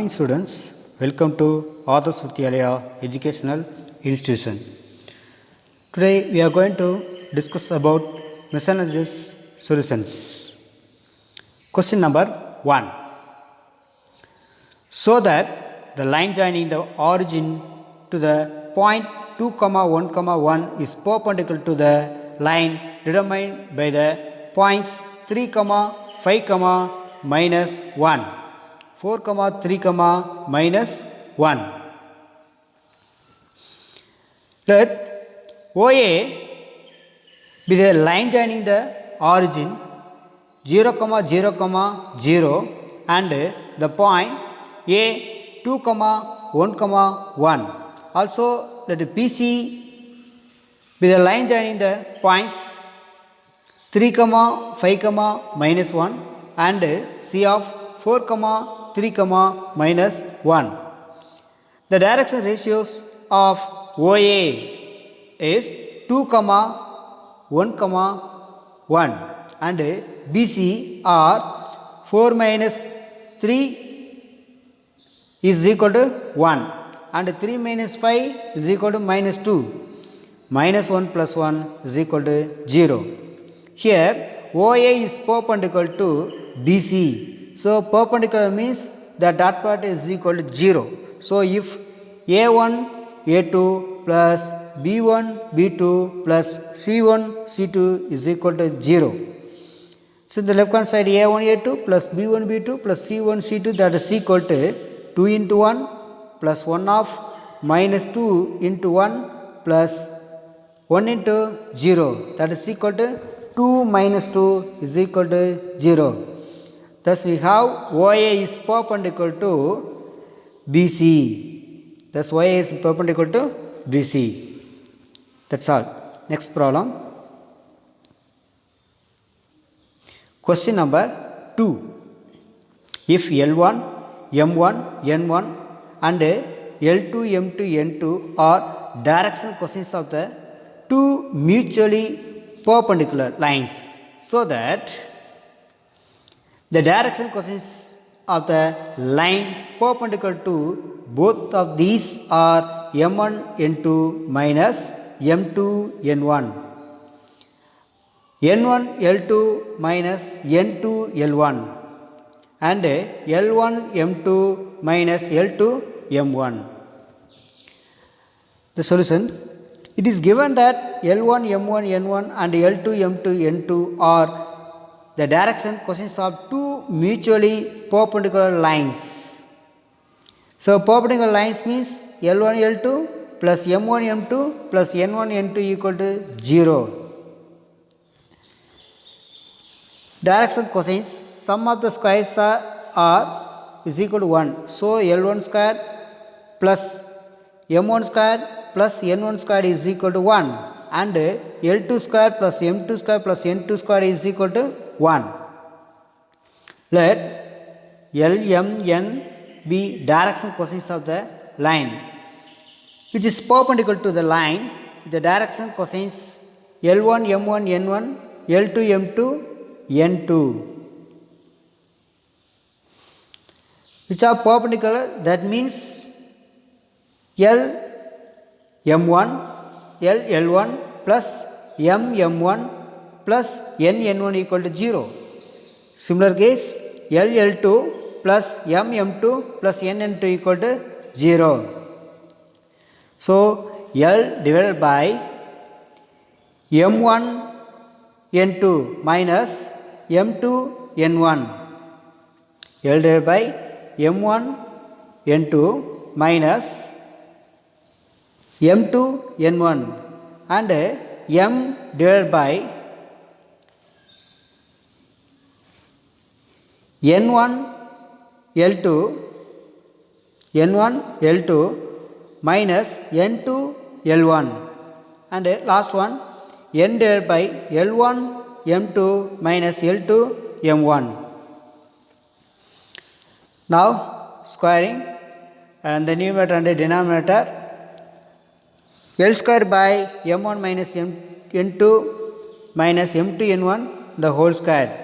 Morning students, welcome to Adarsh Vidyalaya Educational Institution. Today we are going to discuss about miscellaneous solutions. Question number 1. So that the line joining the origin to the point 2, 1, 1 is perpendicular to the line determined by the points 3, 5, minus 1. 4, 3, minus 1. Let OA be the line joining the origin 0, 0, and the point A 2, 1, 1. Also let BC be the line joining the points 3, 5, minus 1 and C of 4, 3, minus 1. The direction ratios of OA is 2, 1, 1 and BC are 4 minus 3 is equal to 1 and 3 minus 5 is equal to minus 2. Minus 1 plus 1 is equal to 0. Here OA is perpendicular to BC. So perpendicular means the dot product is equal to 0. So if A1, A2 plus B1, B2 plus C1, C2 is equal to 0. So the left hand side A1, A2 plus B1, B2 plus C1, C2, that is equal to 2 into 1 plus 1 of minus 2 into 1 plus 1 into 0, that is equal to 2 minus 2 is equal to 0. Thus we have OA is perpendicular to BC. Thus OA is perpendicular to BC. That's all. Next problem. Question number 2. If L1, M1, N1 and L2, M2, N2 are direction cosines of the two mutually perpendicular lines, so that the direction cosines of the line perpendicular to both of these are M1, N2 minus M2, N1. N1, L2 minus N2, L1 and L1, M2 minus L2, M1. The solution. It is given that L1, M1, N1 and L2, M2, N2 are the direction cosines of two mutually perpendicular lines. So perpendicular lines means L1, L2 plus M1, M2 plus N1, N2 equal to 0. Direction cosines, sum of the squares are is equal to 1. So L1 square plus M1 square plus N1 square is equal to 1 and L2 square plus M2 square plus N2 square is equal to 1. Let L, M, N be direction cosines of the line which is perpendicular to the line. The direction cosines L1, M1, N1, L2, M2, N2 which are perpendicular. That means L, M1, L, L1 plus M, M1 plus N, N1 equal to 0. Similar case L, L2 plus M, M2 plus N, N2 equal to 0. So L divided by M1, N2 minus M2, N1. L divided by M1, N2 minus M2, N1 and M divided by N1, L2, N1, L2 minus N2, L1 and last one N divided by L1, M2 minus L2, M1. Now squaring and the numerator and the denominator. L square by M1 minus N2 minus M2, N1 the whole square.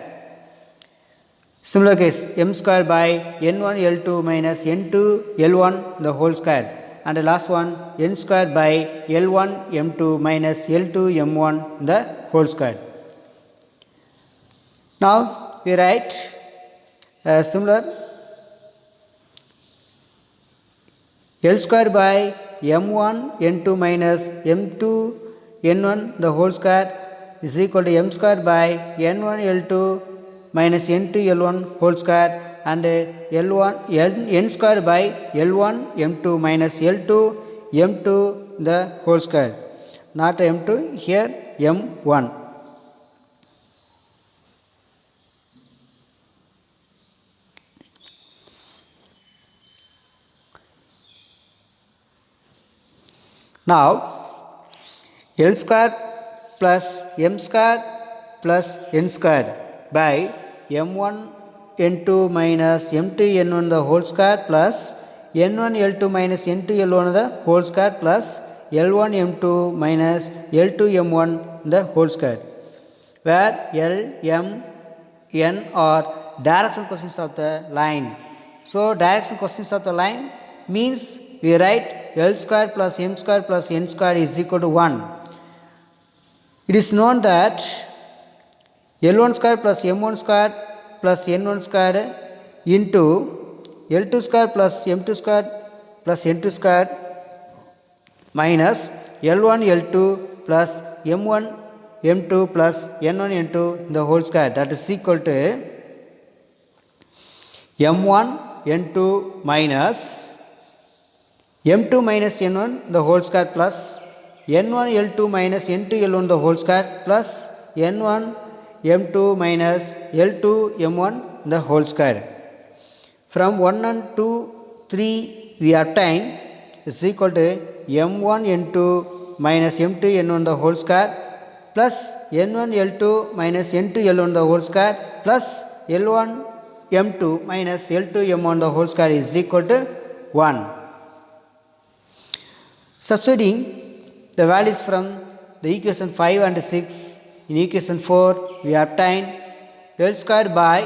Similar case, m square by n1 L2 minus n2 L1 the whole square. And the last one, n square by L1 m2 minus L2 m1 the whole square. Now we write similar L square by m1 n2 minus m2 n1 the whole square is equal to m square by n1 L2 minus n2 L1 whole square, and L1 n square by L1 m2 minus L2 m2 the whole square. Not m2, here m1. Now L square plus m square plus n square by m1 n2 minus m2 n1 the whole square plus n1 L2 minus n2 L1 the whole square plus L1 m2 minus L2 m1 the whole square, where L, m, n are direction coefficients of the line. So direction coefficients of the line means we write L square plus m square plus n square is equal to 1. It is known that L1 square plus m1 square plus n1 square into L2 square plus m2 square plus n2 square minus L1 L2 plus m1 m2 plus n1 n2 the whole square, that is equal to m1 n2 minus m2 minus n1 the whole square plus n1 L2 minus n2 L1 the whole square plus n1 m2 minus L2 m1 the whole square. From 1 and 2, 3 we obtain is equal to m1 n2 minus m2 n1 the whole square plus n1 L2 minus n2 L1 the whole square plus L1 m2 minus L2 m1 the whole square is equal to 1. Substituting the values from the equation 5 and 6 in equation 4 we obtain L square by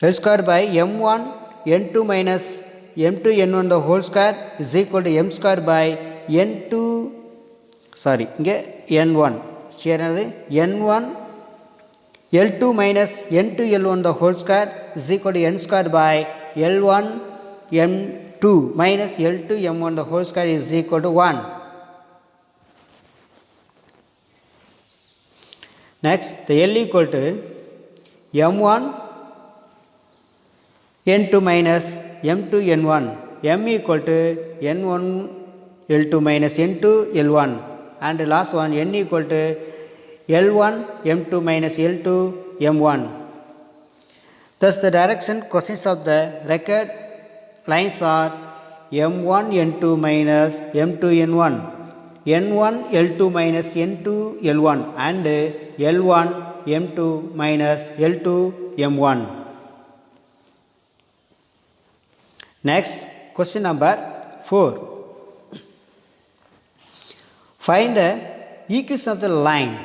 m1 n2 minus m2 n1 the whole square is equal to m square by n1 here n1 L2 minus n2 L1 the whole square is equal to n square by L1 m2 minus L2 m1 the whole square is equal to 1. Next, the L equal to m1 n2 minus m2 n1, m equal to n1 L2 minus n2 L1, and the last one n equal to L1 m2 minus L2 m1. Thus the direction coefficients of the record lines are m1 n2 minus m2 n1, n1 L2 minus n2 L1, and L1 m2 minus L2 m1. Next, question number 4. Find the equation of the line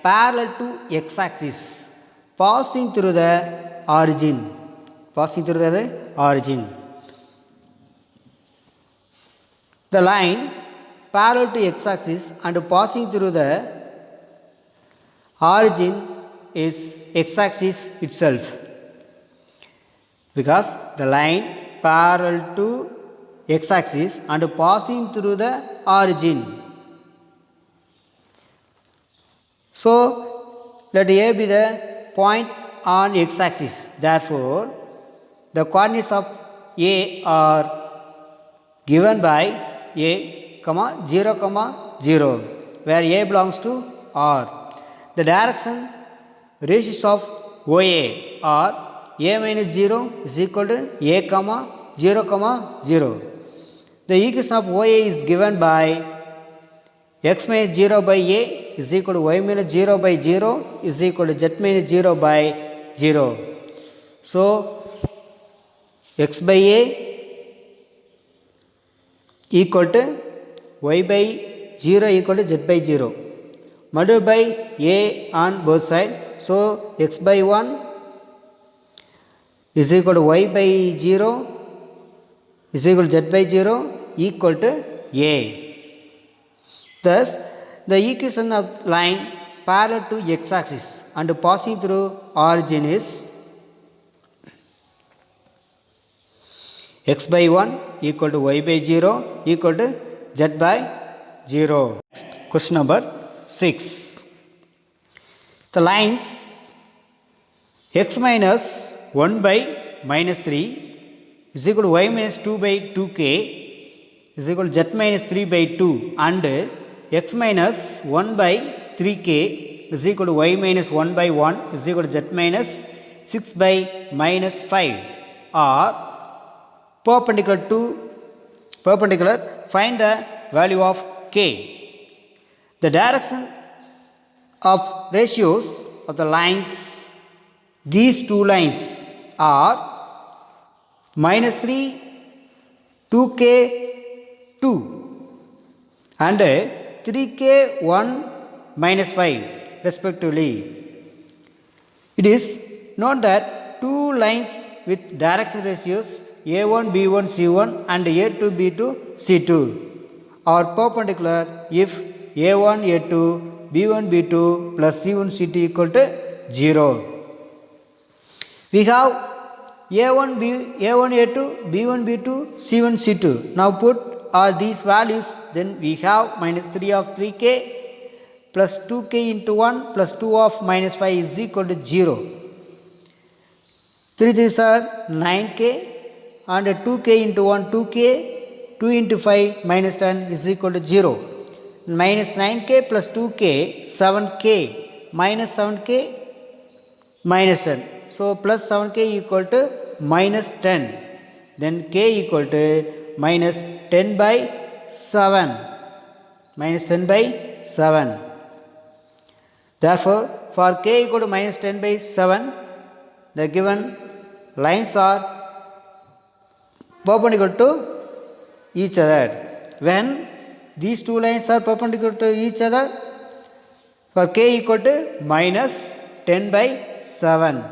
parallel to x-axis passing through the origin. The line parallel to x-axis and passing through the origin is x-axis itself, because the line parallel to x-axis and passing through the origin. So let A be the point on x-axis. Therefore, the coordinates of A are given by A, 0, 0, where A belongs to R. The direction ratios of OA are A minus 0 is equal to A, 0, 0. The equation of OA is given by x minus 0 by A is equal to y minus 0 by 0 is equal to z minus 0 by 0. So x by A equal to y by 0 equal to z by 0. Multiply by A on both sides. So x by 1 is equal to y by 0 is equal to z by 0 equal to a. Thus the equation of line parallel to x-axis and passing through origin is x by 1 equal to y by 0 equal to z by 0. Next, question number 6. The lines x minus 1 by minus 3 is equal to y minus 2 by 2k is equal to z minus 3 by 2 and x minus 1 by 3k is equal to y minus 1 by 1 is equal to z minus 6 by minus 5 are perpendicular. Find the value of k. The direction of ratios of the lines, these two lines are minus 3 2k 2 and 3k 1 minus 5 respectively. It is known that two lines with direction ratios a1 b1 c1 and a2 b2 c2 are perpendicular if a1 a2 b1 b2 plus c1 c2 equal to 0. We have a1 a2 b1 b2 c1 c2. Now put all these values, then we have minus 3 of 3k plus 2k into 1 plus 2 of minus 5 is equal to 0. 3 3s are 9k and 2k into 1 2k, 2 into 5 minus 10 is equal to 0. Minus 9k plus 2k 7k minus 7k minus 10. So plus 7k equal to minus 10. Then k equal to minus 10 by 7. Minus 10 by 7. Therefore, for k equal to minus 10 by 7, the given lines are perpendicular to each other. When these two lines are perpendicular to each other, for k equal to minus 10 by 7.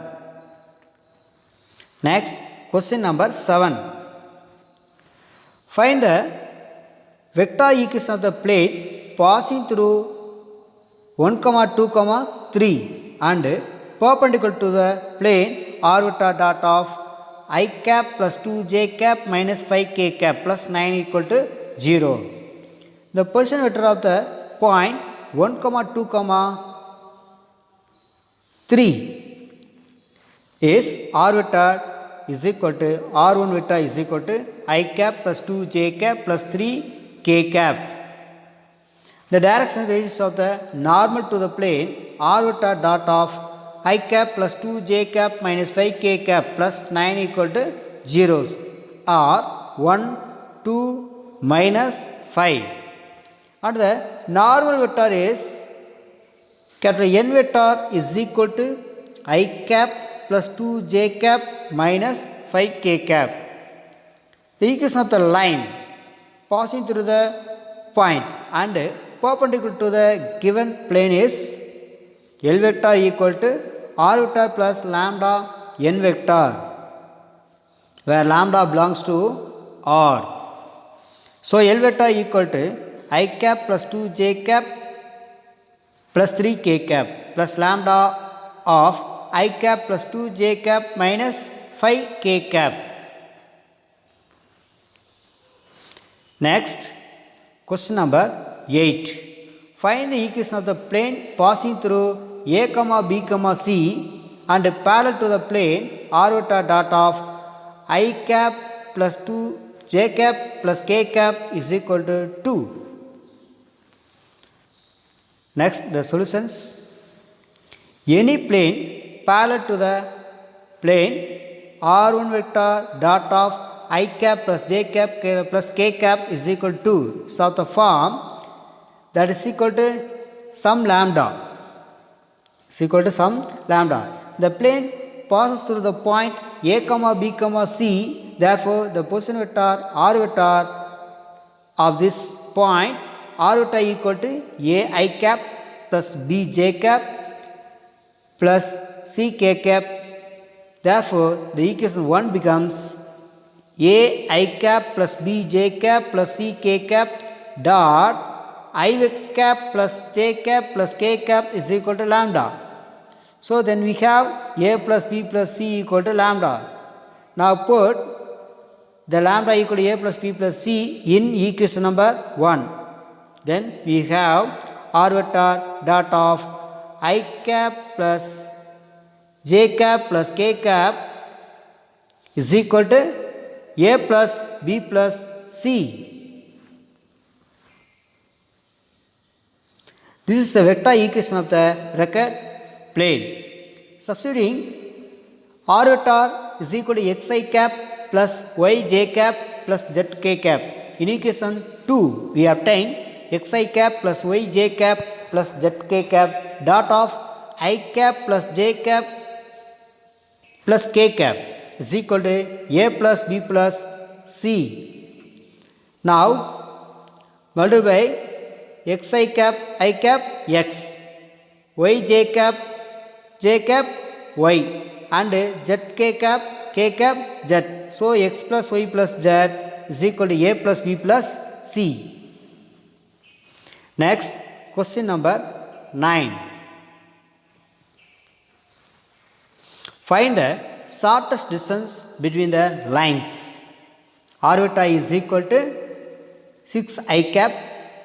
Next, question number 7. Find the vector equation of the plane passing through 1, 2, 3 and perpendicular to the plane r vector dot of I cap plus 2j cap minus 5k cap plus 9 equal to 0. The position vector of the point 1, 2, 3 is r vector is equal to r1 vector is equal to I cap plus 2j cap plus 3k cap. The direction radius of the normal to the plane r vector dot of I cap plus 2j cap minus 5k cap plus 9 equal to 0 are 1, 2, minus 5. And the normal vector is capital N vector is equal to I cap plus 2j cap minus 5k cap. The equation of the line passing through the point and perpendicular to the given plane is L vector equal to r vector plus lambda n vector, where lambda belongs to r. So L vector equal to I cap plus 2j cap plus 3k cap plus lambda of I cap plus 2j cap minus 5k cap. Next, question number 8. Find the equation of the plane passing through a comma b comma c and parallel to the plane r vector dot of I cap plus 2 j cap plus k cap is equal to 2. Next, the solutions. Any plane parallel to the plane r1 vector dot of I cap plus j cap plus k cap is equal to so the form that is equal to some lambda. Is equal to some lambda. The plane passes through the point a comma b comma c. Therefore, the position vector r vector of this point r vector equal to a I cap plus b j cap plus c k cap. Therefore, the equation 1 becomes a I cap plus b j cap plus c k cap dot I cap plus j cap plus k cap is equal to lambda. So then we have a plus b plus c equal to lambda. Now put the lambda equal to a plus b plus c in equation number 1. Then we have r vector dot of I cap plus j cap plus k cap is equal to a plus b plus c. This is the vector equation of the record plane. Substituting r vector is equal to xi cap plus yj cap plus zk cap. In equation 2, we obtain xi cap plus yj cap plus zk cap dot of I cap plus j cap plus k cap is equal to a plus b plus c. Now multiply xi cap I cap x, yj cap j cap y and zk cap k cap z. So x plus y plus z is equal to a plus b plus c. Next, question number 9. Find the shortest distance between the lines. R vector is equal to 6 I cap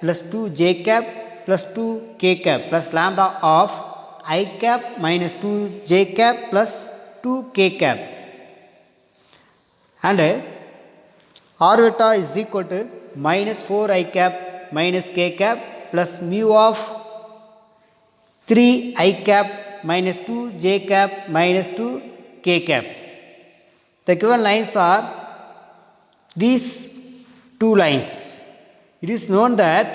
plus 2 j cap plus 2 k cap plus lambda of I cap minus 2 j cap plus 2 k cap. And r vector is equal to minus 4 I cap minus k cap plus mu of 3 I cap minus 2 j cap minus 2 k cap. The given lines are these two lines. It is known that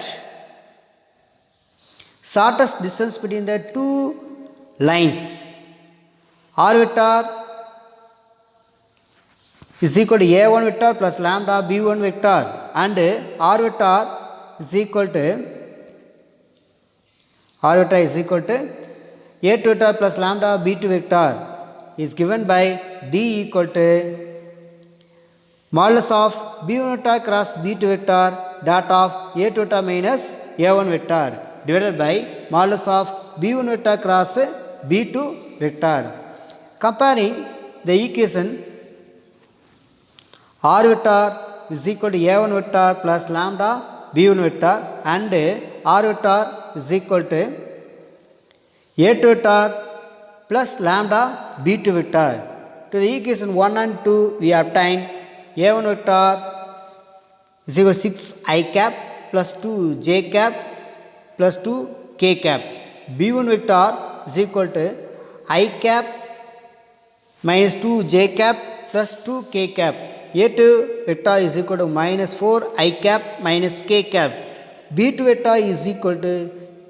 shortest distance between the two lines r vector is equal to a1 vector plus lambda b1 vector and r vector is equal to a2 vector plus lambda b2 vector is given by d equal to modulus of b1 vector cross b2 vector dot of a2 vector minus a1 vector divided by modulus of b1 vector cross b2 vector. Comparing the equation r vector is equal to a1 vector plus lambda b1 vector and r vector is equal to a2 vector plus lambda b2 vector. To the equation 1 and 2 we obtain a1 vector is equal to 6 I cap plus 2 j cap plus 2 k cap. b1 vector is equal to I cap minus 2 j cap plus 2 k cap. a2 vector is equal to minus 4 I cap minus k cap. b2 vector is equal to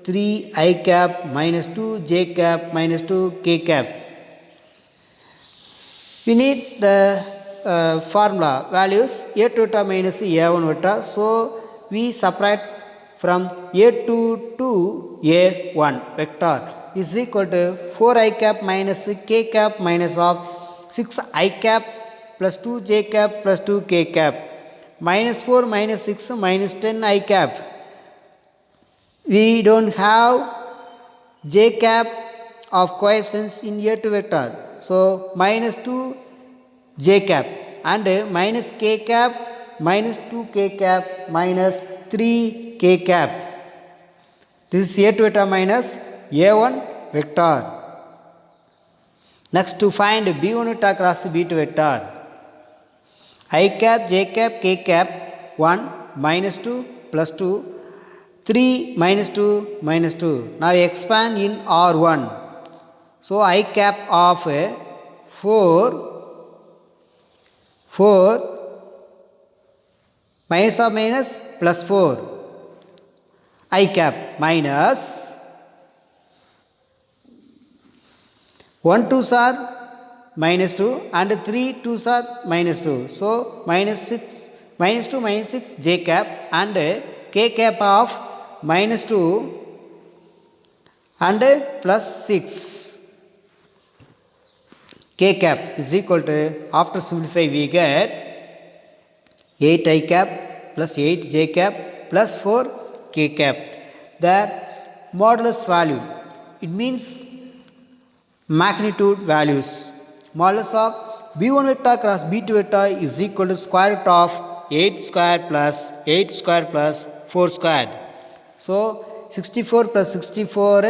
3 I cap minus 2 j cap minus 2 k cap. We need the formula values a2 vector minus a1 vector. So we subtract from a2 to a1 vector is equal to 4 I cap minus k cap minus of 6 I cap plus 2 j cap plus 2 k cap minus 4 minus 6 minus 10 I cap. We don't have j cap of coefficients in a2 vector. So minus 2 j cap and minus k cap minus 2 k cap minus 3 k cap. This is a2 vector minus a1 vector. Next, to find b1 vector cross b2 vector. I cap j cap k cap 1 minus 2 plus 2 3 minus 2 minus 2. Now expand in R1. So I cap of 4 minus of minus plus 4 I cap minus 1 2s are minus 2 and 3 2s are minus 2. So minus 2 minus 6 j cap and k cap of minus 2 and plus 6 k cap is equal to, after simplify we get 8 I cap plus 8 j cap plus 4 k cap. Their modulus value, it means magnitude values. Modulus of b1 vector cross b2 vector is equal to square root of 8 square plus 8 square plus 4 square. So 64 plus 64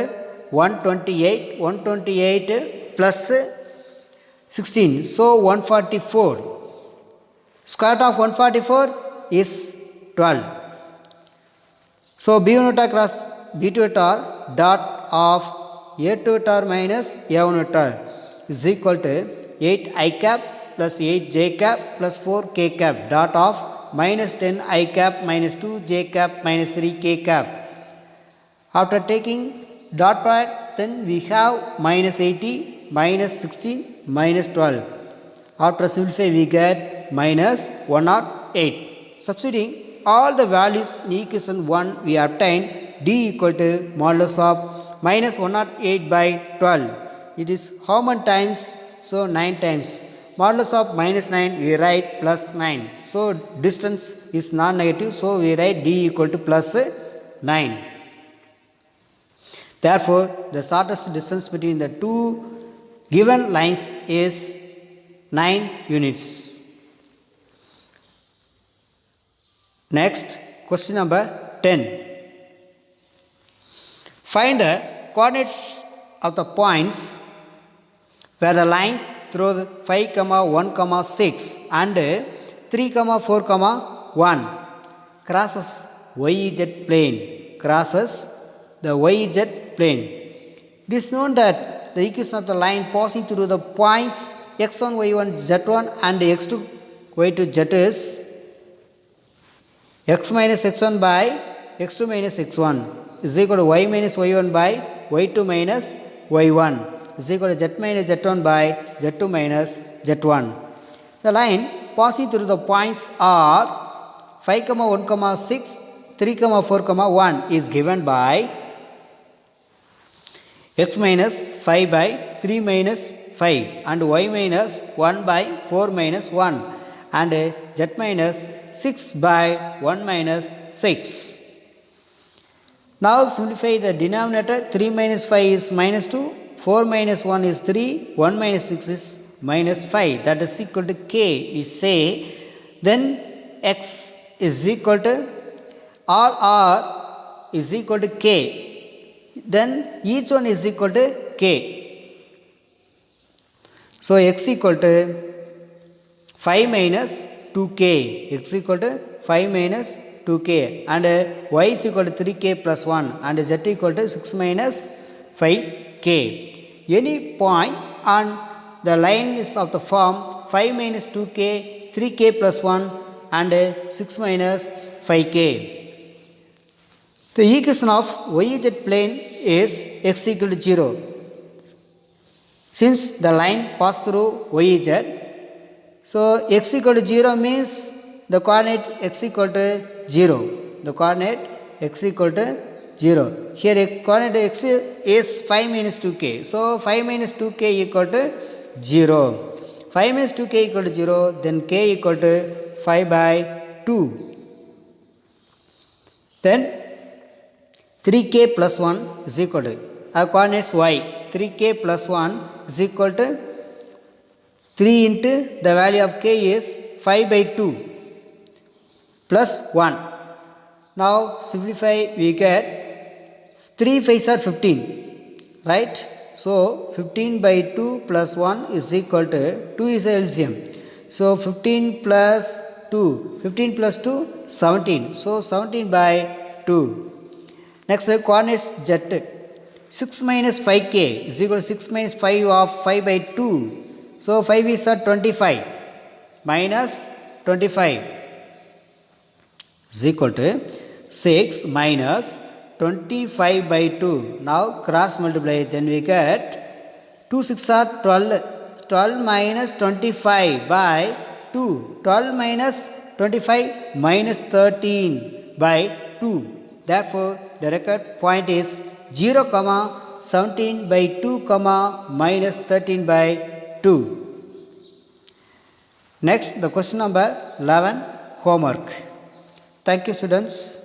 128 plus 16, so 144. Square root of 144 is 12. So b1 vector cross b2 vector dot of a2 vector minus a1 vector is equal to 8 I cap plus 8 j cap plus 4 k cap dot of minus 10 I cap minus 2 j cap minus 3 k cap. After taking dot product, then we have minus 80 minus 16 minus 12. After simplify we get minus 108. Substituting all the values in equation 1, we obtain d equal to modulus of minus 108 by 12. It is how many times? So 9 times. Modulus of minus 9 we write plus 9. So distance is non-negative, so we write d equal to plus 9. Therefore, the shortest distance between the two given lines is 9 units. Next, question number 10. Find the coordinates of the points where the lines through 5, 1, 6 and 3, 4, 1 crosses YZ plane. Crosses the YZ plane. It is known that the equation of the line passing through the points x1, y1, z1 and x2, y2, z is x minus x1 by x2 minus x1 is equal to y minus y1 by y2 minus y1 is equal to z minus z1 by z2 minus z1. The line passing through the points are 5, 1, 6, 3, 4, 1 is given by x minus 5 by 3 minus 5 and y minus 1 by 4 minus 1 and z minus 6 by 1 minus 6. Now simplify the denominator. 3 minus 5 is minus 2, 4 minus 1 is 3, 1 minus 6 is minus 5. That is equal to k, we say. Then x is equal to all r is equal to k. Then each one is equal to k. So x equal to 5 minus 2k. X equal to 5 minus 2k and y is equal to 3k plus 1 and z equal to 6 minus 5k. Any point on the line is of the form 5 minus 2k, 3k plus 1 and 6 minus 5k. The equation of YZ plane is x equal to 0. Since the line passed through YZ, so x equal to 0 means the coordinate x equal to 0. The coordinate x equal to 0. Here coordinate x is 5 minus 2k. So 5 minus 2k equal to 0. 5 minus 2k equal to 0, then k equal to 5 by 2. Then 3k plus 1 is equal to our coordinates y. 3k plus 1 is equal to 3 into the value of k is 5 by 2 plus 1. Now simplify, we get 3 5s are 15, right? So 15 by 2 plus 1 is equal to 2 is LCM. So 15 plus 2, 15 plus 2, 17. So 17 by 2. Next coordinates z. 6 minus 5k is equal to 6 minus 5 of 5 by 2. So 5 is 25 minus 25 is equal to 6 minus 25 by 2. Now cross multiply, then we get 2 6 are 12. 12 minus 25 by 2. 12 minus 25 minus 13 by 2. Therefore, the record point is 0, 17 by 2, minus 13 by 2. Next, the question number 11, homework. Thank you, students.